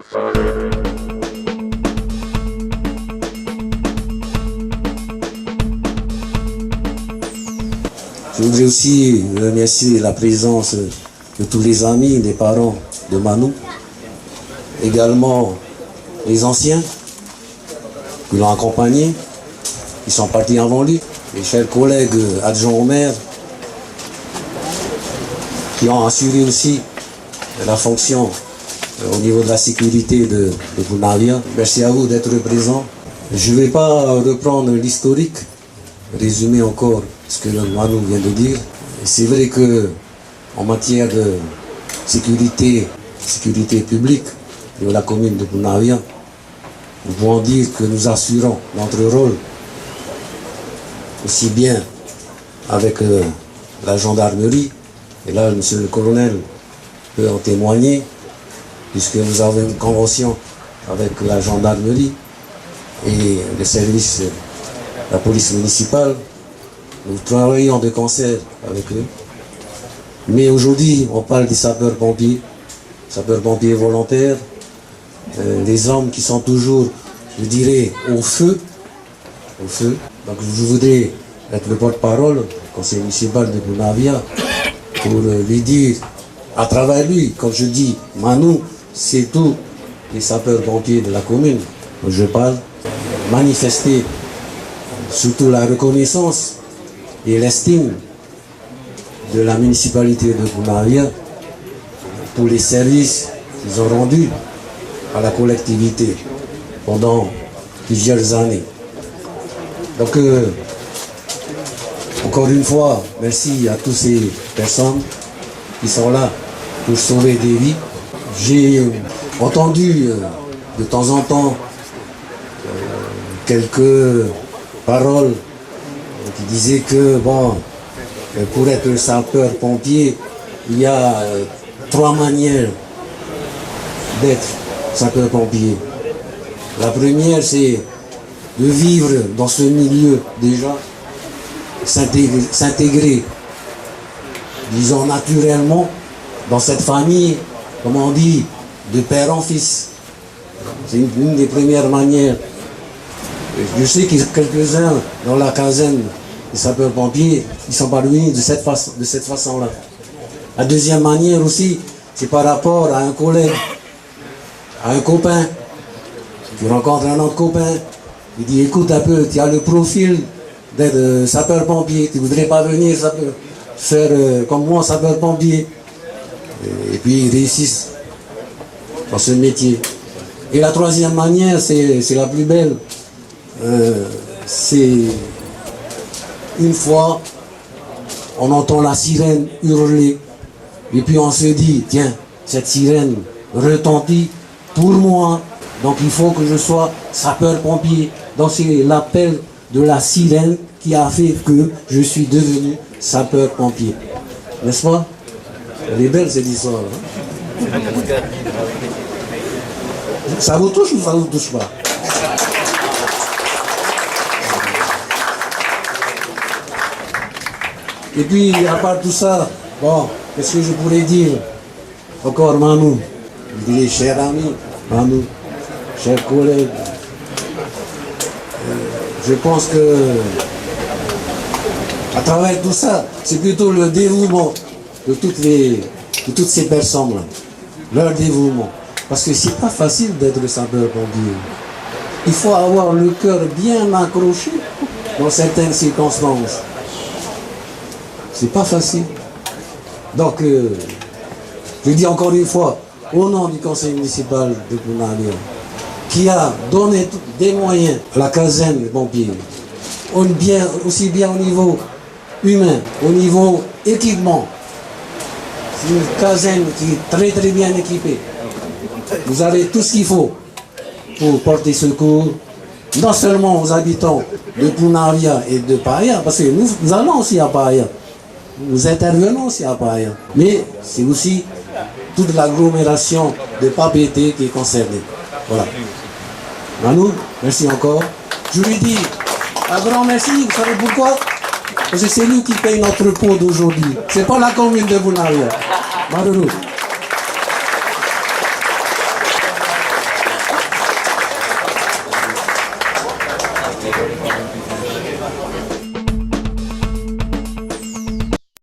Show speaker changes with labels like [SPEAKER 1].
[SPEAKER 1] Je voudrais aussi remercier la présence de tous les amis, des parents de Manu, également les anciens qui l'ont accompagné, qui sont partis avant lui, les chers collègues adjoints au maire, qui ont assuré aussi la fonction au niveau de la sécurité de Bounavia. Merci à vous d'être présents. Je ne vais pas reprendre l'historique, résumer encore ce que le Manu vient de dire. C'est vrai que en matière de sécurité publique de la commune de Bounavia, nous pouvons dire que nous assurons notre rôle aussi bien avec la gendarmerie, et là monsieur le colonel peut en témoigner, puisque nous avons une convention avec la gendarmerie et le service de la police municipale. Nous travaillons de concert avec eux. Mais aujourd'hui, on parle des sapeurs-pompiers volontaires, des hommes qui sont toujours, je dirais, au feu. Donc je voudrais être le porte-parole du conseil municipal de Bounavia pour lui dire, à travers lui, comme je dis, Manu, c'est tous les sapeurs-pompiers de la commune dont je parle, manifester surtout la reconnaissance et l'estime de la municipalité de Bounavia pour les services qu'ils ont rendus à la collectivité pendant plusieurs années. Donc, encore une fois, merci à toutes ces personnes qui sont là pour sauver des vies. J'ai entendu de temps en temps quelques paroles qui disaient que, bon, pour être sapeur-pompier, il y a 3 manières d'être sapeur-pompier. La première, c'est de vivre dans ce milieu déjà, s'intégrer, disons naturellement, dans cette famille, comme on dit, de père en fils. C'est une des premières manières. Je sais qu'il y a quelques-uns dans la caserne des sapeurs-pompiers, ils sont parvenus de cette façon-là. La deuxième manière aussi, c'est par rapport à un collègue, à un copain. Tu rencontres un autre copain, il dit écoute un peu, tu as le profil d'être sapeur-pompier, tu ne voudrais pas venir faire comme moi sapeur-pompier. Et puis ils réussissent dans ce métier. Et la troisième manière, c'est la plus belle. C'est une fois, on entend la sirène hurler, et puis on se dit, tiens, cette sirène retentit pour moi, donc il faut que je sois sapeur-pompier. Donc c'est l'appel de la sirène qui a fait que je suis devenu sapeur-pompier. N'est-ce pas? Elle est belle cette histoire. Hein? Ça vous touche ou ça vous touche pas? Et puis, à part tout ça, bon, qu'est-ce que je pourrais dire? Encore Manu, je dirais cher ami, Manu, chers collègues. Je pense que, à travers tout ça, c'est plutôt le dévouement de toutes ces personnes-là. Leur dévouement. Parce que c'est pas facile d'être sapeur-pompier. Il faut avoir le cœur bien accroché dans certaines circonstances. C'est pas facile. Donc, je dis encore une fois, au nom du conseil municipal de Bounavia, qui a donné des moyens à la caserne des pompiers, aussi bien au niveau humain, au niveau équipement. C'est une caserne qui est très très bien équipée. Vous avez tout ce qu'il faut pour porter secours, non seulement aux habitants de Bounavia et de Paia, parce que nous allons aussi à Paia. Nous intervenons aussi à Paia, mais c'est aussi toute l'agglomération de Papeete qui est concernée. Voilà. Manu, merci encore. Je lui dis un grand merci, vous savez pourquoi? Parce que c'est lui qui paye notre pot d'aujourd'hui. C'est pas la commune de Bounavia. Maruru.